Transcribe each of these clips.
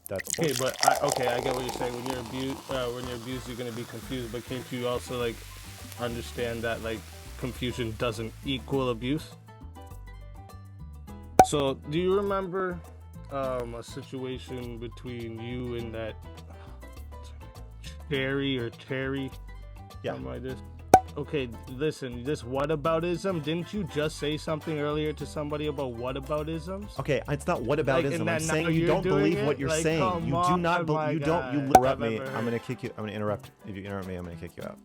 That's Okay, but I get what you're saying. When you're abused, you're gonna be confused. But can't you also like understand that like confusion doesn't equal abuse? So, do you remember a situation between you and that Terry, Yeah. something like this? Okay, listen, this whataboutism, didn't you just say something earlier to somebody about whataboutisms? Okay, it's not whataboutism. and I'm then now saying you you're don't doing believe what it? you're Like, saying. come You do on, not. my You don't. You guy. interrupt I've me. ever I'm gonna heard. kick you. I'm gonna interrupt. If you interrupt me, I'm gonna kick you out.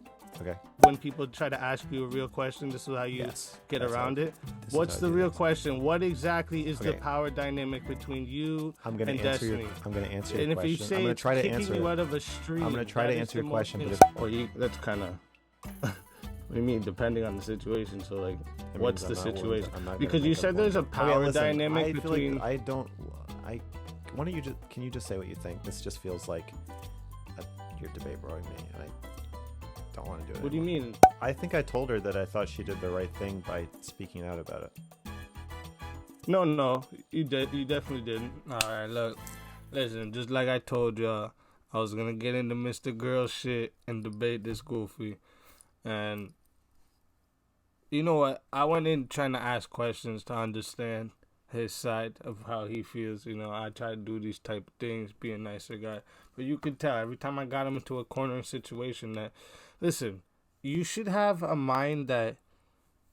Okay. When people try to ask you a real question, this is how you get that's around how- it. this is What's how I the do real this. question? What exactly is the Okay. power dynamic between you I'm gonna and answer Destiny? your. I'm gonna answer your And if question. you say I'm gonna it's try to kicking answer you it. out of a stream, I'm gonna try that to is answer the your most question, but ins- if or you, that's kind of. What do you mean, depending on the situation? So, like, It what's means the I'm not willing to- situation? I'm not gonna Because you make up said one. there's a Okay, power listen, dynamic I feel between. like I don't. Why don't you just? Can you just say what you think? This just feels like you're debate broing me, and I don't want to do it. What do you anymore. mean? I think I told her that I thought she did the right thing by speaking out about it. No, you did. You definitely didn't. All right, look, listen. Just like I told y'all, I was gonna get into MrGirl shit and debate this goofy, and you know what? I went in trying to ask questions to understand his side of how he feels. You know, I try to do these type of things, be a nicer guy, but you could tell every time I got him into a corner situation that, listen, you should have a mind that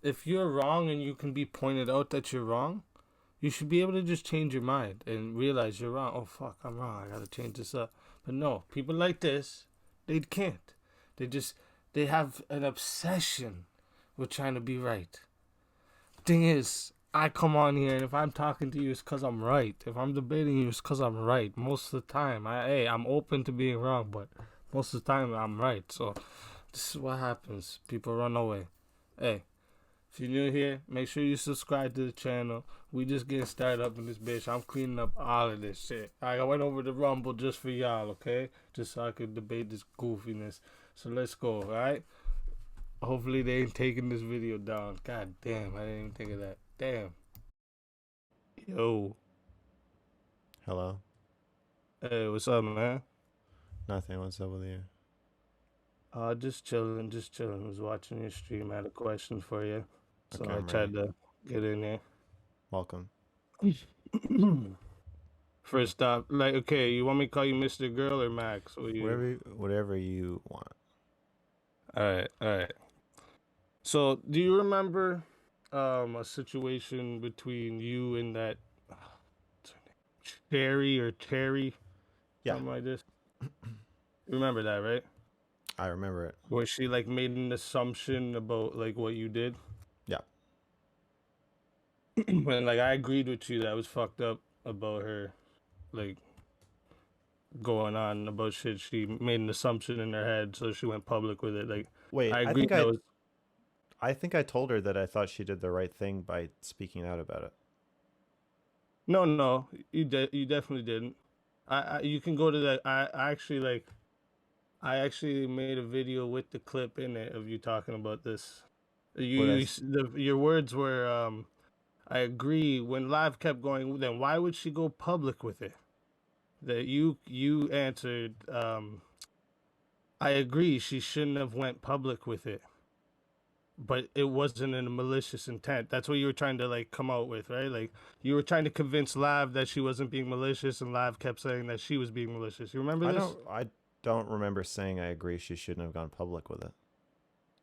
if you're wrong and you can be pointed out that you're wrong, you should be able to just change your mind and realize you're wrong. Oh, fuck, I'm wrong. I gotta change this up. But no, people like this, they can't. They have an obsession with trying to be right. Thing is, I come on here and if I'm talking to you, it's because I'm right. If I'm debating you, it's because I'm right. Most of the time, I'm open to being wrong, but most of the time, I'm right. So this is what happens. People run away. Hey. If you're new here, make sure you subscribe to the channel. We just getting started up in this bitch. I'm cleaning up all of this shit. I went over the Rumble just for y'all, okay? Just so I could debate this goofiness. So let's go, alright? Hopefully they ain't taking this video down. God damn, I didn't even think of that. Damn. Yo. Hello. Hey, what's up, man? Nothing. What's up with you? Just chilling. Was watching your stream. I had a question for you. So Okay, I I'm tried to get in there. Welcome. First off, like, okay, you want me to call you MrGirl or Max? Or you... Whatever you want. All right. So, do you remember a situation between you and that Terry? Yeah. Something like this? You remember that, right? I remember it. Where she like made an assumption about like what you did? Yeah. And like I agreed with you that was fucked up about her like going on about shit. She made an assumption in her head, so she went public with it. Like, Wait, I agreed that was... I think I told her that I thought she did the right thing by speaking out about it. No, you definitely didn't. You can go to that. I actually made a video with the clip in it of you talking about this. Your words were, I agree. When live kept going, then why would she go public with it? That you answered, I agree. She shouldn't have went public with it, but it wasn't in a malicious intent. That's what you were trying to like come out with, right? Like you were trying to convince Live that she wasn't being malicious, and Live kept saying that she was being malicious. You remember this? I don't remember saying I agree she shouldn't have gone public with it.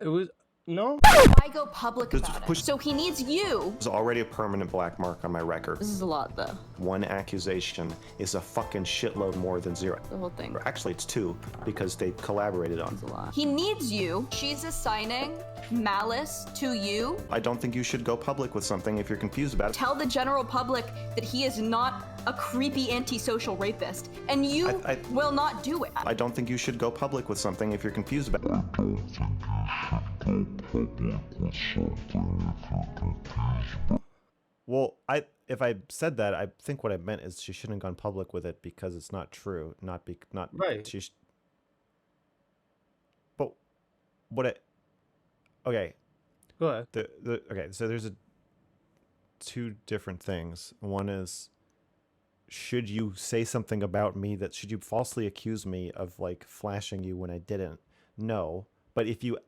It was no. Why go public about it? So he needs you. There's already a permanent black mark on my record. This is a lot, though. One accusation is a fucking shitload more than zero. The whole thing. Actually, it's two, because they collaborated on It's a lot. He needs you. She's assigning malice to you. I don't think you should go public with something if you're confused about it. Tell the general public that he is not a creepy antisocial rapist, and you will not do it. I don't think you should go public with something if you're confused about it. Well, if I said that, I think what I meant is she shouldn't have gone public with it because it's not true, not Right. But okay. Go ahead. Okay, so there's two different things. One is should you say something about me should you falsely accuse me of like flashing you when I didn't? No. But if you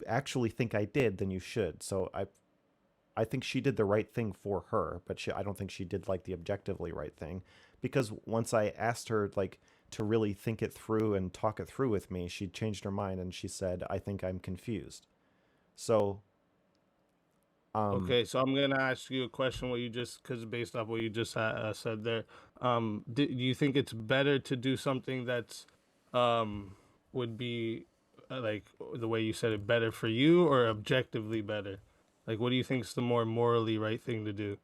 actually think I did, then you should. So I think she did the right thing for her, but I don't think she did like the objectively right thing, because once I asked her like to really think it through and talk it through with me, she changed her mind and she said, "I think I'm confused." So okay, so I'm gonna ask you a question. Because based off what you just said there, do you think it's better to do something that's, would be like the way you said it, better for you, or objectively better? Like, what do you think is the more morally right thing to do?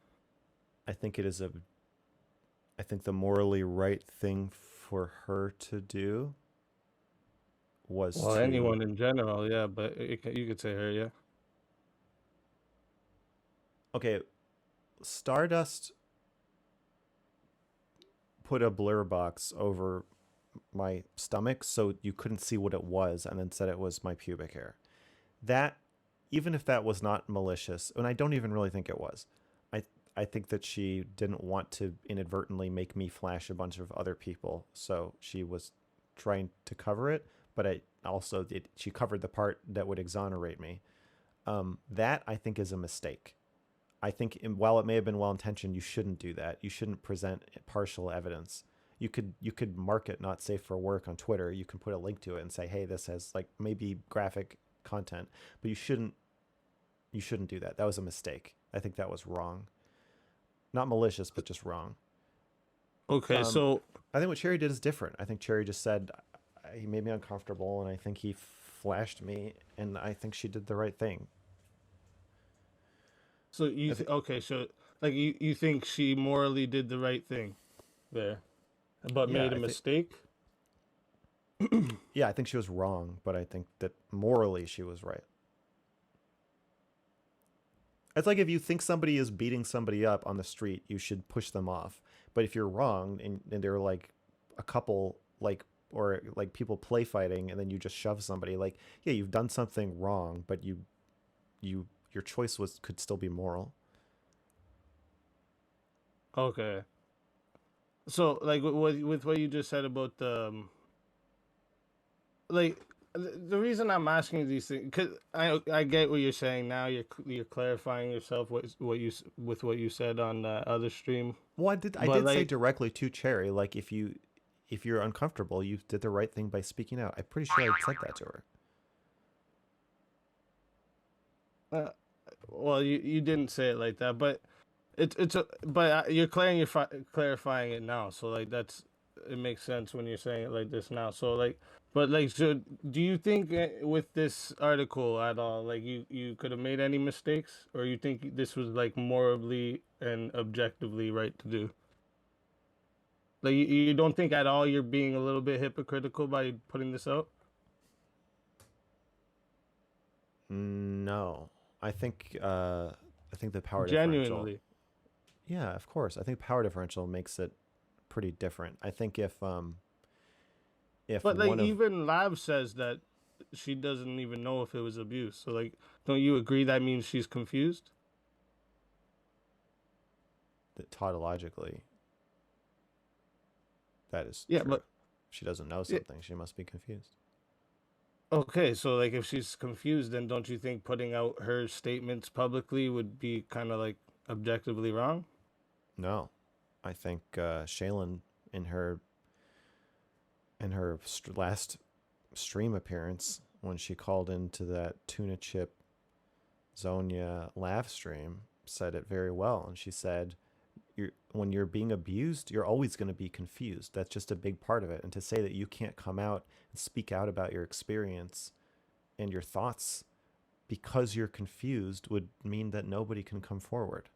I think the morally right thing for her to do was Well, anyone in general, yeah, but you could say her, yeah. Okay, Stardust put a blur box over my stomach so you couldn't see what it was, and then said it was my pubic hair. That, even if that was not malicious, and I don't even really think it was, I think that she didn't want to inadvertently make me flash a bunch of other people, so she was trying to cover it, but she covered the part that would exonerate me. That, I think, is a mistake. I think while it may have been well-intentioned, you shouldn't do that. You shouldn't present partial evidence. You could mark it not safe for work on Twitter. You can put a link to it and say, hey, this has like maybe graphic content, but you shouldn't do that. That was a mistake. I think that was wrong. Not malicious, but just wrong. Okay, so I think what Cherry did is different. I think Cherry just said he made me uncomfortable, and I think he flashed me, and I think she did the right thing. So okay, so like you think she morally did the right thing there, but made a mistake? Yeah, I think she was wrong, but I think that morally she was right. It's like if you think somebody is beating somebody up on the street, you should push them off. But if you're wrong and they're like a couple, like, or like people play fighting, and then you just shove somebody, like, yeah, you've done something wrong, but your choice could still be moral. Okay. So like with what you just said about the like the reason I'm asking these things, because I get what you're saying now. You're clarifying yourself with what you said on the other stream. Well, I did say directly to Cherry, like, if you're uncomfortable, you did the right thing by speaking out. I'm pretty sure I said that to her. Well, you didn't say it like that, but you're clarifying it now. So like it makes sense when you're saying it like this now. So like, but like, so do you think with this article at all, like you could have made any mistakes, or you think this was like morally and objectively right to do? Like you don't think at all you're being a little bit hypocritical by putting this out? No, I think the power Genuinely. differential. Yeah, of course. I think power differential makes it pretty different. I think if but like even Lav says that she doesn't even know if it was abuse. So like, don't you agree that means she's confused? that tautologically, that is Yeah, true. but she doesn't know something. She must be confused. Okay, so like if she's confused, then don't you think putting out her statements publicly would be kind of like objectively wrong? No, I think Shaylin in her last stream appearance, when she called into that tuna chip Zonia laugh stream, said it very well. And she said, when you're being abused, you're always going to be confused. That's just a big part of it. And to say that you can't come out and speak out about your experience and your thoughts because you're confused would mean that nobody can come forward.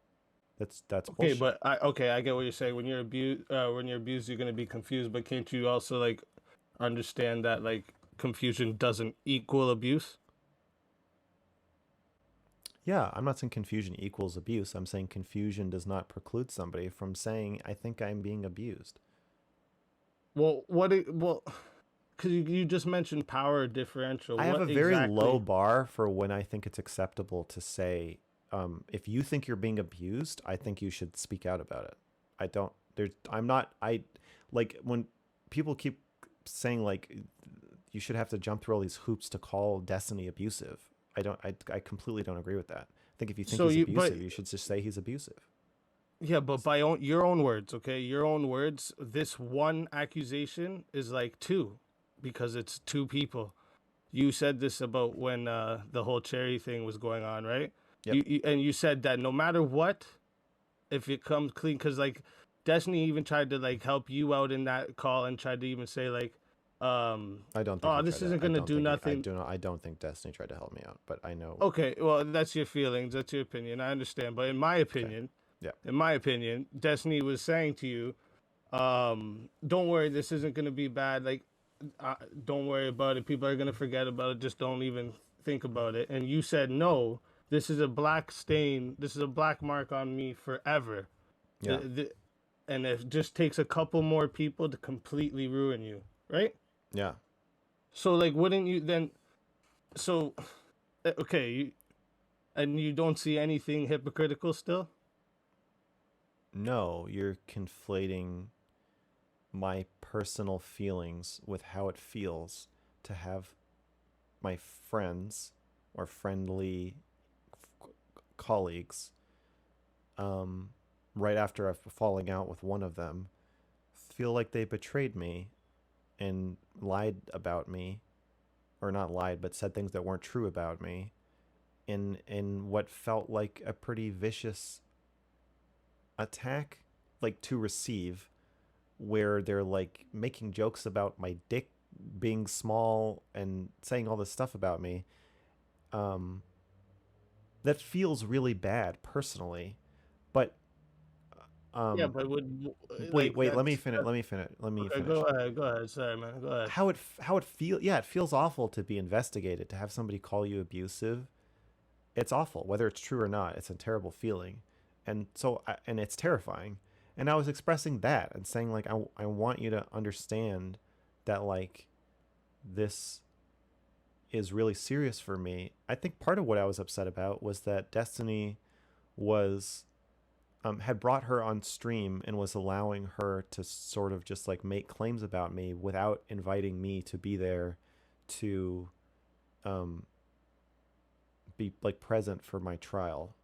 That's okay. bullshit. But I get what you're saying. When you're abused, you're going to be confused. But can't you also like understand that like confusion doesn't equal abuse? Yeah, I'm not saying confusion equals abuse. I'm saying confusion does not preclude somebody from saying, I think I'm being abused. Well, because you just mentioned power differential. I have a very low bar for when I think it's acceptable to say, if you think you're being abused, I think you should speak out about it. I don't I'm not. I like when people keep saying like you should have to jump through all these hoops to call Destiny abusive. I completely don't agree with that. I think if you think So he's you, abusive, but you should just say he's abusive. yeah, but by your own words, okay, your own words. This one accusation is like two, because it's two people. You said this about when the whole Cherry thing was going on, right? Yep. You said that no matter what, if it comes clean, because like Destiny even tried to like help you out in that call and tried to even say like, I don't think. oh, this isn't gonna do nothing. I don't think Destiny tried to help me out, but I know. Okay, well that's your feelings, that's your opinion. I understand, but in my opinion, Yeah. in my opinion, Destiny was saying to you, don't worry, this isn't gonna be bad. Like, don't worry about it. People are gonna forget about it. Just don't even think about it. And you said no. This is a black stain. This is a black mark on me forever. Yeah. And it just takes a couple more people to completely ruin you, right? Yeah. So like, wouldn't you then? So, okay, and you don't see anything hypocritical still? No, you're conflating my personal feelings with how it feels to have my friends or friendly colleagues, right after I've falling out with one of them, feel like they betrayed me and lied about me, or not lied, but said things that weren't true about me in what felt like a pretty vicious attack, like to receive, where they're like making jokes about my dick being small and saying all this stuff about me. That feels really bad personally, but Yeah, but would wait, like let me that's finish. okay, go ahead. Sorry, man. Go ahead. How it feel? Yeah, it feels awful to be investigated, to have somebody call you abusive. It's awful, whether it's true or not. It's a terrible feeling, and so and it's terrifying. And I was expressing that and saying like I want you to understand that like this is really serious for me. I think part of what I was upset about was that Destiny was had brought her on stream and was allowing her to sort of just like make claims about me without inviting me to be there to be like present for my trial.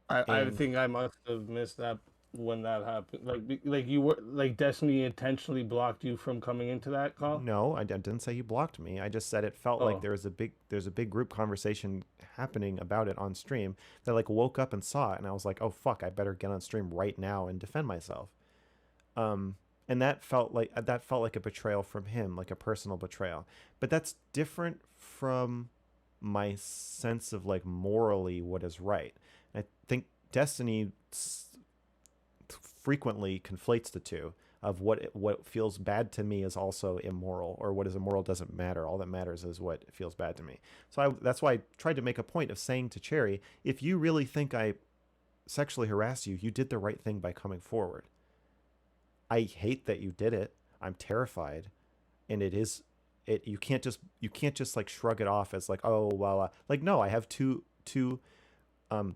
I think I must have missed that when that happened. Like you were like Destiny intentionally blocked you from coming into that call. No, I didn't say you blocked me. I just said it felt like Oh. there's a big group conversation happening about it on stream that like woke up and saw it, and I was like, oh fuck, I better get on stream right now and defend myself. And that felt like a betrayal from him, like a personal betrayal. But that's different from my sense of like morally what is right. I think Destiny frequently conflates the two of what feels bad to me is also immoral, or what is immoral doesn't matter. All that matters is what feels bad to me. So that's why I tried to make a point of saying to Cherry, if you really think I sexually harassed you, you did the right thing by coming forward. I hate that you did it. I'm terrified, and you can't just like shrug it off as like, oh well, like no, I have two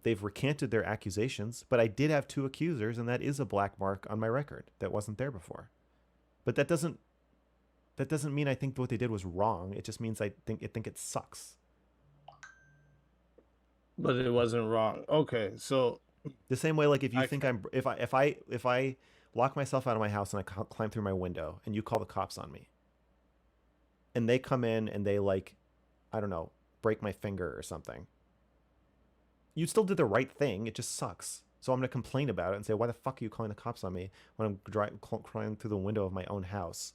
they've recanted their accusations, but I did have two accusers, and that is a black mark on my record that wasn't there before. But that doesn't mean I think what they did was wrong. It just means I think it sucks. But it wasn't wrong. Okay, so The same way, like if you think if I lock myself out of my house and I climb through my window and you call the cops on me, and they come in and they like, I don't know, break my finger or something, you still did the right thing. It just sucks. So I'm going to complain about it and say, why the fuck are you calling the cops on me when I'm crying through the window of my own house?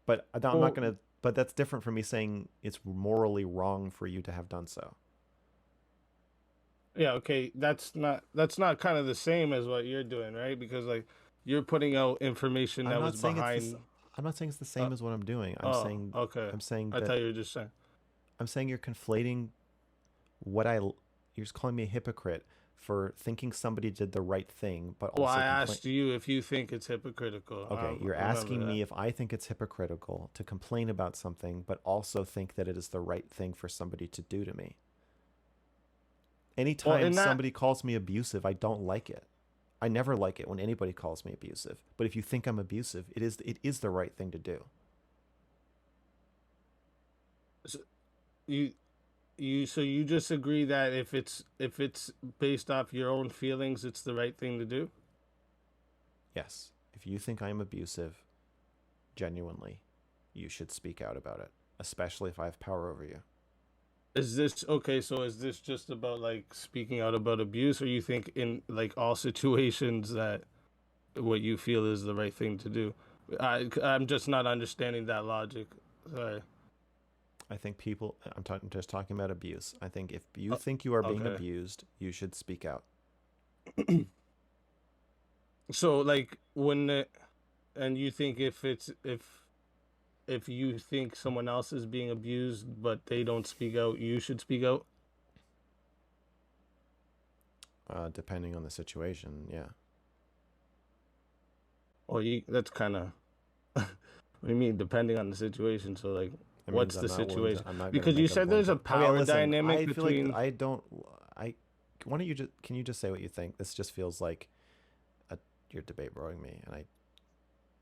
But I'm not going to, but that's different from me saying it's morally wrong for you to have done so. yeah, okay, that's not kind of the same as what you're doing, right? Because like you're putting out information that was behind. I'm not saying it's the same as what I'm doing. I'm saying okay. I'm saying I that thought you were just saying. I'm saying you're conflating you're just calling me a hypocrite for thinking somebody did the right thing, but also I asked you if you think it's hypocritical. Okay, you're asking me if I think it's hypocritical to complain about something, but also think that it is the right thing for somebody to do to me. Anytime somebody calls me abusive, I don't like it. I never like it when anybody calls me abusive. But if you think I'm abusive, it is the right thing to do. So you just agree that if it's based off your own feelings, it's the right thing to do? Yes. If you think I'm abusive, genuinely, you should speak out about it, especially if I have power over you. Is this okay? So is this just about like speaking out about abuse, or you think in like all situations that what you feel is the right thing to do? I'm just not understanding that logic. Sorry. I think I'm just talking about abuse. I think if you think you are being abused, you should speak out. So like and you think if you think someone else is being abused but they don't speak out, you should speak out? Depending on the situation, yeah. Well, that's kind of what do you mean depending on the situation? So like what's the situation? Because you said there's a power dynamic between. Like why don't you can you just say what you think? This just feels like you're debate broing me, and I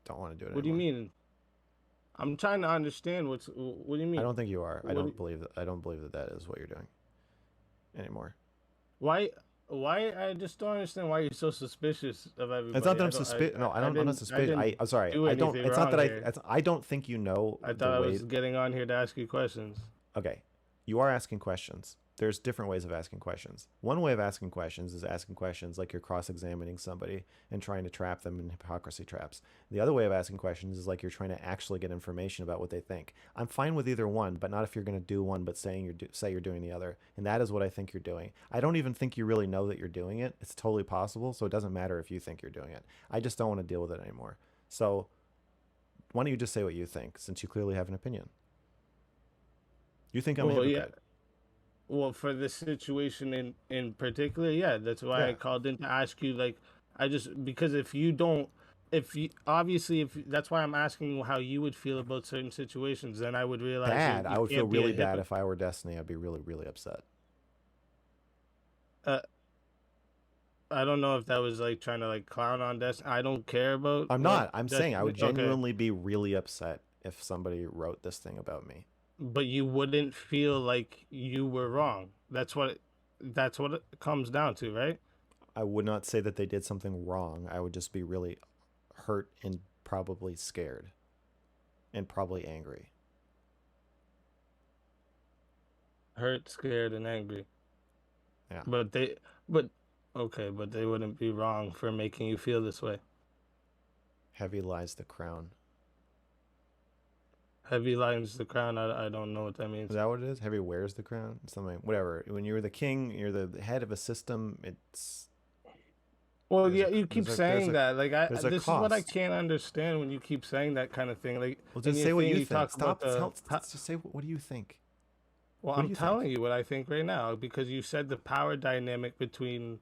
don't want to do it anymore. What do you mean? I'm trying to understand what do you mean? I don't think you are. I don't believe that is what you're doing anymore. Why I just don't understand why you're so suspicious of everybody. It's not that I'm suspicious. No, I'm not suspicious. I'm sorry. I don't. It's not that I don't think you know. I thought I was getting on here to ask you questions. Okay, you are asking questions. There's different ways of asking questions. One way of asking questions is asking questions like you're cross-examining somebody and trying to trap them in hypocrisy traps. The other way of asking questions is like you're trying to actually get information about what they think. I'm fine with either one, but not if you're going to do one but say you're doing the other. And that is what I think you're doing. I don't even think you really know that you're doing it. It's totally possible, so it doesn't matter if you think you're doing it. I just don't want to deal with it anymore. So why don't you just say what you think, since you clearly have an opinion? You think I'm a hypocrite. Yeah. Well, for this situation in particular, yeah, that's why I called in to ask you. Like, because if that's why I'm asking you how you would feel about certain situations, then I would realize I would feel really bad if I were Destiny. I'd be really, really upset. I don't know if that was like trying to like clown on Destiny. I don't care about. I'm not. I'm saying I would genuinely be really upset if somebody wrote this thing about me. But you wouldn't feel like you were wrong. That's what it comes down to, right? I would not say that they did something wrong. I would just be really hurt and probably scared and probably angry. Hurt, scared, and angry. Yeah. But they wouldn't be wrong for making you feel this way. Heavy lies the crown. Heavy lies the crown. I don't know what that means. Is that what it is? Heavy wears the crown? Something, whatever. When you're the king, you're the head of a system. It's. Well, yeah, you keep saying that. Like, this is what I can't understand when you keep saying that kind of thing. Like, well, just say what you think. Stop. Just say what do you think? Well, I'm telling you what I think right now because you said the power dynamic between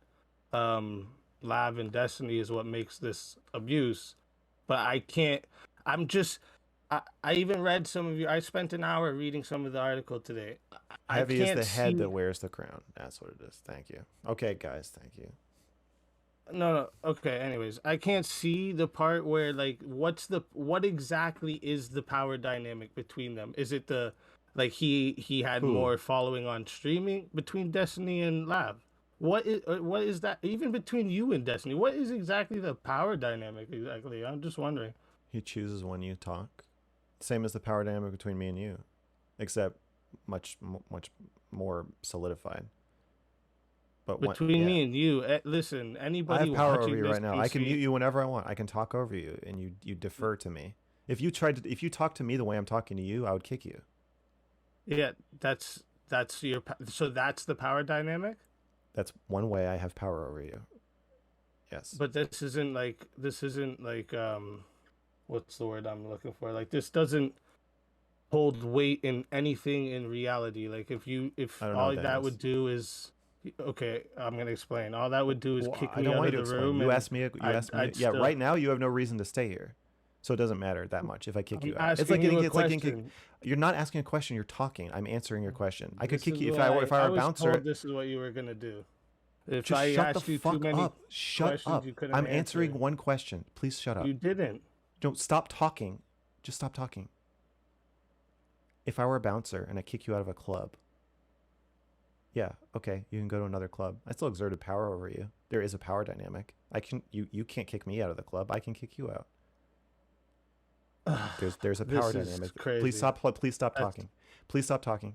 Lav and Destiny is what makes this abuse, but I can't. I even read some of you. I spent an hour reading some of the article today. Heavy is the head that wears the crown. That's what it is. Thank you. Okay, guys. Thank you. No. Okay. Anyways, I can't see the part where like what exactly is the power dynamic between them? Is it he had more following on streaming between Destiny and Lav? What is that? Even between you and Destiny, what is exactly the power dynamic exactly? I'm just wondering. He chooses when you talk. Same as the power dynamic between me and you, except much more solidified. But between me and you, listen, anybody. I have power over you right now. I can mute you whenever I want. I can talk over you, and you defer to me. If you talk to me the way I'm talking to you, I would kick you. Yeah, that's the power dynamic. That's one way I have power over you. Yes. But this isn't like what's the word I'm looking for? Like this doesn't hold weight in anything in reality. Like if all that would do is okay, I'm gonna explain. All that would do is kick me out of the room. You asked me. Yeah, right now you have no reason to stay here. So it doesn't matter that much if I kick you I'm out. asking you a question. You're not asking a question. You're talking. I'm answering your question. I could This kick is you if what I were a was bouncer. told this is what you were gonna do. If Just I shut asked the you fuck too many up. Shut questions, up. you couldn't I'm answer. answering one question. Please shut up. You didn't. Don't stop talking. Just stop talking. If I were a bouncer and I kick you out of a club, yeah, okay, you can go to another club. I still exerted power over you. There is a power dynamic. You can't kick me out of the club. I can kick you out. There's a power This is dynamic. crazy. Please stop talking. Please stop talking.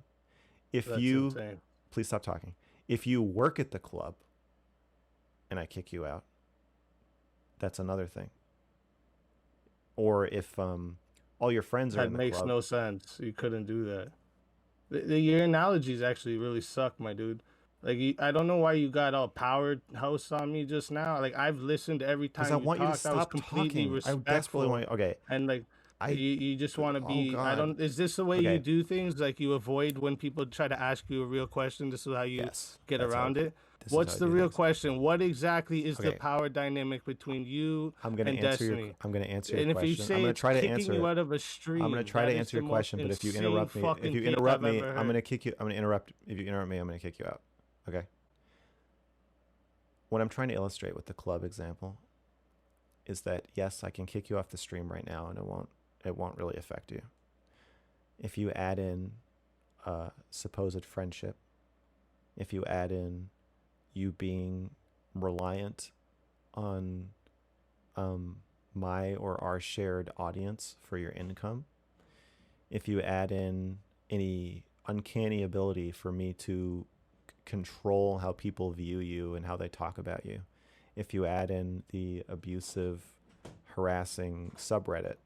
Insane. Please stop talking. If you work at the club and I kick you out, that's another thing. Or if all your friends are in the club. That makes no sense. You couldn't do that. Your analogies actually really suck, my dude. Like, I don't know why you got all powerhouse on me just now. Like, I've listened every time Because I you want you to talked. I was stop completely talking. I respectful. desperately want you. Okay. And like, you just want to be. God. I don't. Is this the way Okay. you do things? Like, you avoid when people try to ask you a real question. This is how you get that's around how- it. this is What's how I the do real things. question? What exactly is the Okay. power dynamic between you I'm gonna and answer Destiny? I'm gonna answer your And if question. you say I'm gonna it's try to kicking answer you it. out of a stream, I'm gonna try that to is answer the your most question, but if you insane interrupt me, fucking if you thing interrupt I've me, ever I'm heard. gonna kick you. I'm gonna interrupt. If you interrupt me, I'm gonna kick you out. Okay. What I'm trying to illustrate with the club example is that yes, I can kick you off the stream right now, and it won't really affect you. If you add in supposed friendship, if you add in you being reliant on my or our shared audience for your income, if you add in any uncanny ability for me to control how people view you and how they talk about you, if you add in the abusive, harassing subreddit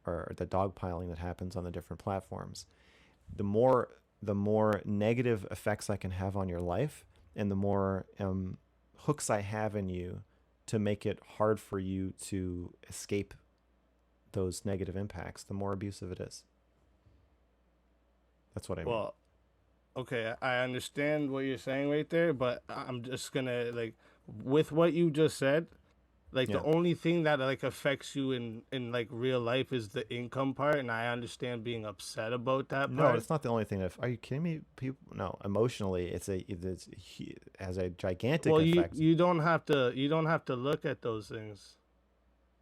or the dogpiling that happens on the different platforms, the more negative effects I can have on your life, and the more hooks I have in you to make it hard for you to escape those negative impacts, the more abusive it is. That's what I mean. Well, okay, I understand what you're saying right there, but I'm just gonna, like, with what you just said, like, Yeah. the only thing that, like, affects you in like real life is the income part, and I understand being upset about that No, part. it's not the only thing. Are you kidding me? People, no, emotionally, it has a gigantic Well, effect. you don't have to look at those things.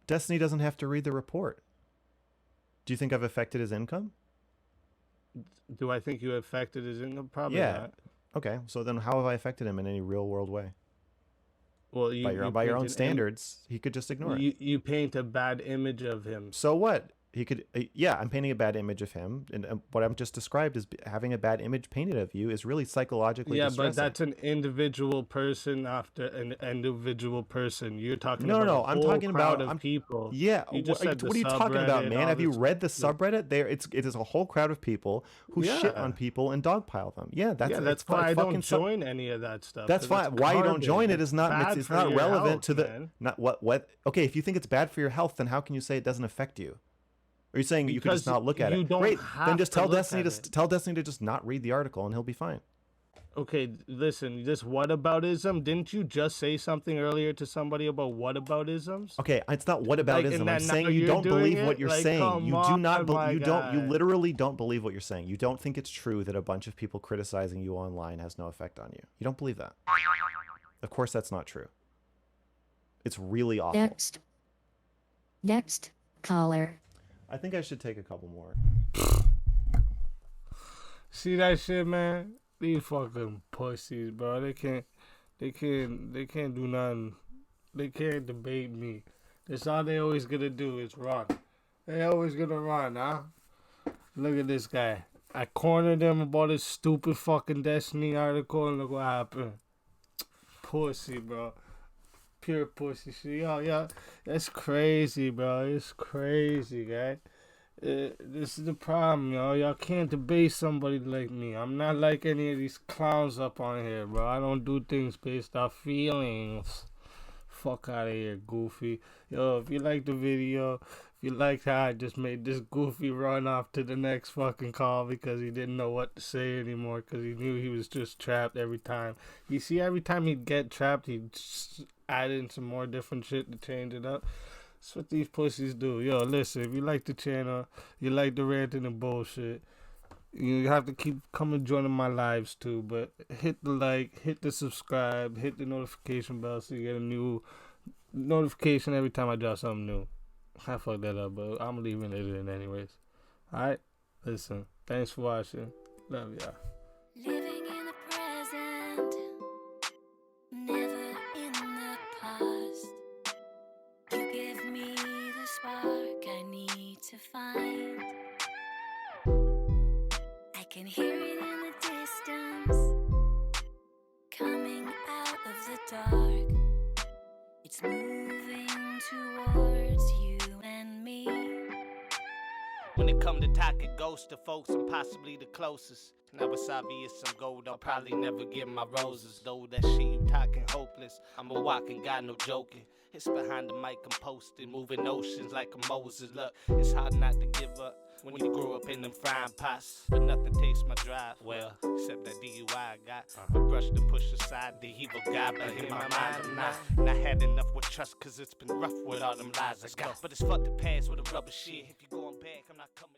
Destiny doesn't have to read the report. Do you think I've affected his income? Do I think you affected his income? Probably Yeah. not. Okay, so then how have I affected him in any real world way? Well, you By your paint own an standards, he could just ignore it. you paint a bad image of him. So what? He could, yeah, I'm painting a bad image of him, and what I've just described is having a bad image painted of you is really psychologically distressing. But that's an individual person after an individual person. You're talking No, about no, a I'm whole talking crowd about of people. Yeah, You just said what the are you talking about, subreddit, man? all Have you this- read the subreddit? It is a whole crowd of people who shit Yeah. on people and dogpile them. Yeah, that's that's why I don't join any of that stuff. That's 'cause fine. it's Why you don't garbage. join it is not bad it's for not your relevant health, to the man. not what. Okay, if you think it's bad for your health, then how can you say it doesn't affect you? Are you saying you could just Because not look at you it? don't Great. have Then just to tell look Destiny at to it. tell Destiny to just not read the article, and he'll be fine. Okay, listen, this whataboutism, didn't you just say something earlier to somebody about whataboutisms? Okay, it's not whataboutism. and I'm then saying now you you're don't doing believe what it? you're Like, saying. come You do not. on, my You don't. You guy. literally don't believe what you're saying. You don't think it's true that a bunch of people criticizing you online has no effect on you. You don't believe that. Of course, that's not true. It's really awful. Next caller. I think I should take a couple more. See that shit, man? These fucking pussies, bro. They can't do nothing. They can't debate me. That's all they always gonna do is run. They always gonna run, huh? Look at this guy. I cornered him about his stupid fucking Destiny article, and look what happened. Pussy, bro. Pure pussy shit. Yo, that's crazy, bro. It's crazy, guy. This is the problem, yo. Y'all can't debate somebody like me. I'm not like any of these clowns up on here, bro. I don't do things based off feelings. Fuck out of here, goofy. Yo, if you like the video, if you liked how I just made this goofy run off to the next fucking call because he didn't know what to say anymore because he knew he was just trapped every time. You see, every time he'd get trapped, he'd add in some more different shit to change it up. That's what these pussies do. Yo, listen, if you like the channel, you like the ranting and bullshit, you have to keep coming joining my lives too. But hit the like, hit the subscribe, hit the notification bell so you get a new notification every time I drop something new. I fucked that up, but I'm leaving it in anyways. Alright? Listen, thanks for watching. Love y'all. Living in the present, never in the past. You give me the spark I need to find. I can hear it in the distance, coming out of the dark. It's moving towards you and me. When it come to talking ghosts to folks, I'm possibly the closest. Now it's obvious I'm gold, I'll probably never get my roses. Though that shit you talking hopeless, I'm a walking guy, no joking. It's behind the mic, I'm posted, moving oceans like a Moses. Look, it's hard not to give up when you grew up in them frying pots. But nothing takes my drive, well, except that DUI I got. A brush to push aside the evil guy, but in my mind I'm not. And I had enough with trust, cause it's been rough with all them lies I got. But it's fuck the past with a rubber shit. If you going back, I'm not coming.